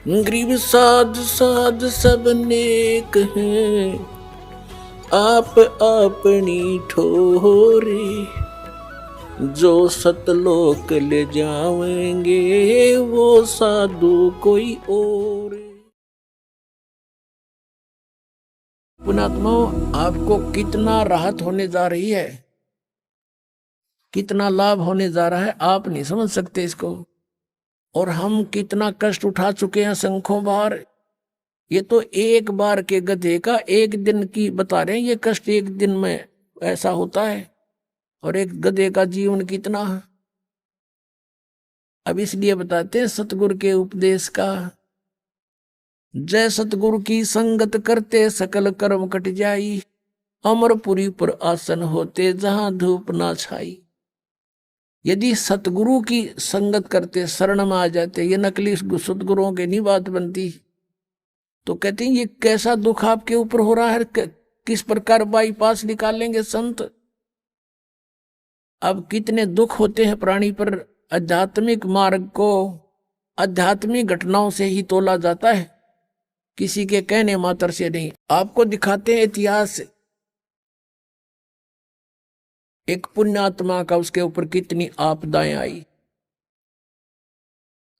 गरीब साध साध सब नेक हैं, आप अपनी ठोरे, जो सतलोक ले जाएंगे वो साधु कोई और। पुण्यात्माओं, आपको कितना राहत होने जा रही है, कितना लाभ होने जा रहा है, आप नहीं समझ सकते इसको। और हम कितना कष्ट उठा चुके हैं संखों बार। ये तो एक बार के गधे का एक दिन की बता रहे हैं, ये कष्ट एक दिन में ऐसा होता है, और एक गधे का जीवन कितना है। अब इसलिए बताते हैं सतगुरु के उपदेश का, जय सतगुरु की संगत करते सकल कर्म कट जाई, अमरपुरी पर आसन होते जहां धूप ना छाई। यदि सतगुरु की संगत करते, शरण में आ जाते, ये नकली सतगुरुओं की नहीं बात बनती, तो कहते हैं ये कैसा दुख आपके ऊपर हो रहा है, किस प्रकार बाईपास निकालेंगे संत। अब कितने दुख होते हैं प्राणी पर। आध्यात्मिक मार्ग को आध्यात्मिक घटनाओं से ही तोला जाता है, किसी के कहने मात्र से नहीं। आपको दिखाते हैं इतिहास, एक पुण्यात्मा का उसके ऊपर कितनी आपदाएं आई,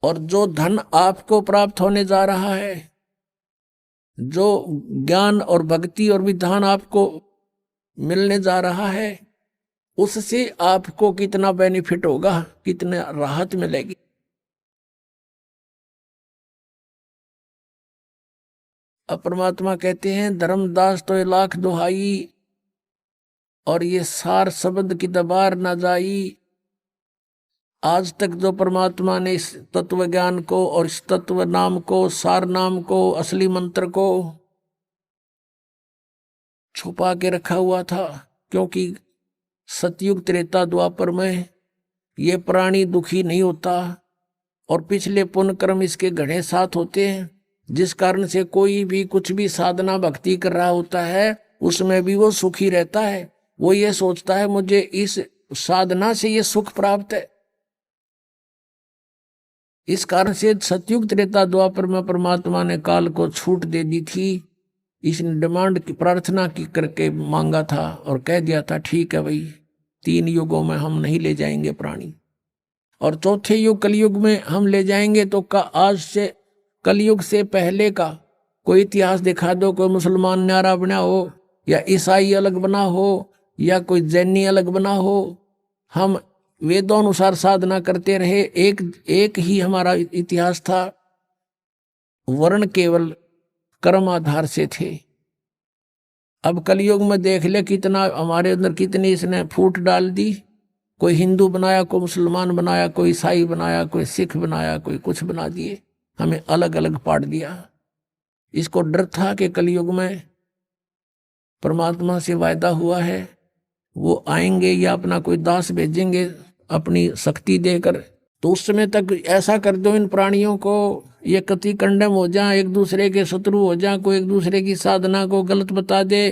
और जो धन आपको प्राप्त होने जा रहा है, जो ज्ञान और भक्ति और विधान आपको मिलने जा रहा है, उससे आपको कितना बेनिफिट होगा, कितना राहत मिलेगी। अब परमात्मा कहते हैं धर्मदास तो लाख दुहाई, और ये सार शब्द की दबार न जाई। आज तक जो परमात्मा ने इस तत्व ज्ञान को और इस तत्व नाम को, सार नाम को, असली मंत्र को छुपा के रखा हुआ था, क्योंकि सतयुग त्रेता द्वापर में ये प्राणी दुखी नहीं होता, और पिछले पुण्य कर्म इसके घने साथ होते हैं, जिस कारण से कोई भी कुछ भी साधना भक्ति कर रहा होता है उसमें भी वो सुखी रहता है। वो ये सोचता है मुझे इस साधना से ये सुख प्राप्त है। इस कारण से सतयुग त्रेता द्वापर में परमात्मा ने काल को छूट दे दी थी। इसने डिमांड की, प्रार्थना की करके मांगा था, और कह दिया था ठीक है भाई, 3 युगों में हम नहीं ले जाएंगे प्राणी, और चौथे युग कलयुग में हम ले जाएंगे। तो आज से कलयुग से पहले का कोई इतिहास दिखा दो, कोई मुसलमान न्यारा बना हो, या ईसाई अलग बना हो, या कोई जैनी अलग बना हो। हम वेदों अनुसार साधना करते रहे, एक ही हमारा इतिहास था। वर्ण केवल कर्म आधार से थे। अब कलयुग में देख ले कितना हमारे अंदर, कितनी इसने फूट डाल दी। कोई हिंदू बनाया, कोई मुसलमान बनाया, कोई ईसाई बनाया, कोई सिख बनाया, कोई कुछ बना दिए, हमें अलग अलग पाट दिया। इसको डर था कि कलयुग में परमात्मा से वायदा हुआ है, वो आएंगे या अपना कोई दास भेजेंगे अपनी शक्ति देकर, तो उस समय तक ऐसा कर दो इन प्राणियों को ये कति कंडम हो जाए, एक दूसरे के शत्रु हो जाए, कोई एक दूसरे की साधना को गलत बता दे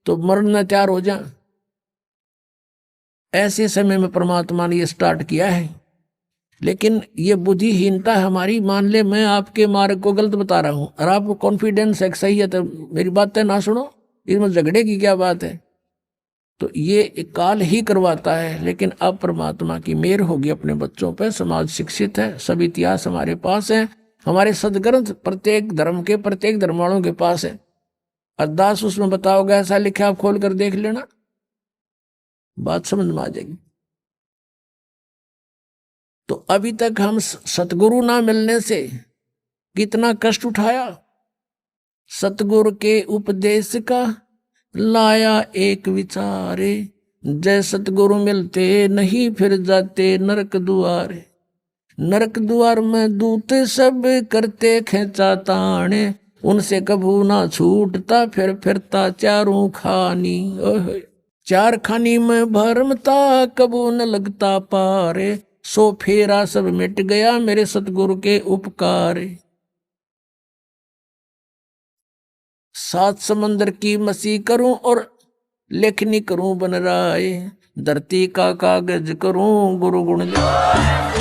तो मरना तैयार हो जाए। ऐसे समय में परमात्मा ने ये स्टार्ट किया है। लेकिन ये बुद्धिहीनता हमारी, मान ले मैं आपके मार्ग को गलत बता रहा हूं और आपको कॉन्फिडेंस है सही है, तो मेरी बातें ना सुनो, इसमें झगड़े की क्या बात है। तो ये काल ही करवाता है। लेकिन अब परमात्मा की मेहर होगी अपने बच्चों पर, समाज शिक्षित है, सब इतिहास हमारे पास है, हमारे सदग्रंथ प्रत्येक धर्म के, प्रत्येक धर्म वालों के पास है। अरदास उसमें बताओगे ऐसा लिखा, आप खोल कर देख लेना, बात समझ में आ जाएगी। तो अभी तक हम सतगुरु ना मिलने से कितना कष्ट उठाया। सतगुरु के उपदेश का लाया एक विचारे, जय सतगुरु मिलते नहीं फिर जाते नरक दुआरे। नरक द्वार में दूत सब करते खेचा ताने, उनसे कभू ना छूटता फिर फिरता चारों खानी। चार खानी में भरमता कबू न लगता पारे, सो फेरा सब मिट गया मेरे सतगुरु के उपकार। 7 समंदर की मसी करूं और लेखनी करूं बन राय, धरती का कागज करूं गुरु गुण गाए।